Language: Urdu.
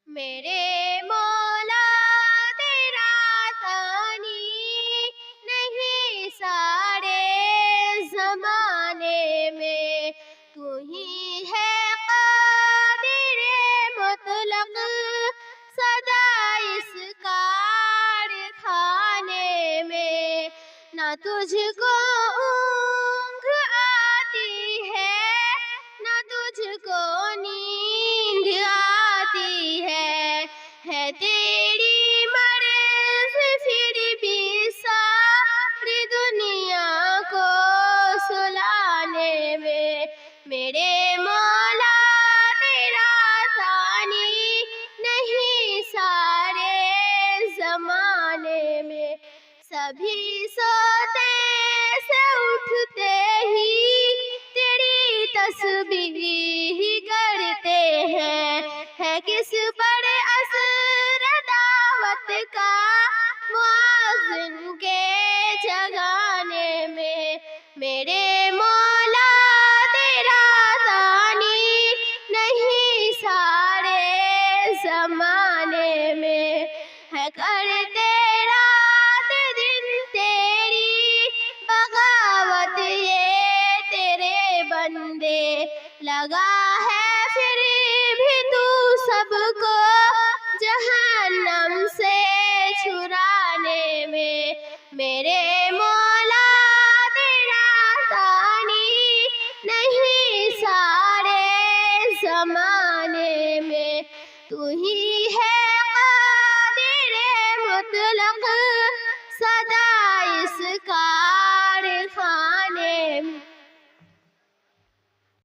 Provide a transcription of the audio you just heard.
میرے مولا تیرا ثانی نہیں سارے زمانے میں، تو ہی ہے قادر مطلق سدا اس کارخانے میں۔ نہ تجھ کو اونگ آتی ہے، نہ تجھ کو نیند آتی ہے تیری مرض پھر بھی ساری دنیا کو سلانے میں۔ میرے مولا تیرا ثانی نہیں سارے زمانے میں، سبھی سوتے سے اٹھتے ہی تیری تسبیح کرتے ہیں۔ ہے کس پر اثر دعوت کا مؤذن کے جگانے میں، میرے مولا تیرا ثانی نہیں سارے زمانے میں۔ ہے کرتے رات دن تیری بغاوت یہ تیرے بندے، لگا ہے پھر بھی تو سب کو جہنم سے چھڑانے میں۔ میرے مولا تیرا ثانی نہیں سارے زمانے میں، تو ہی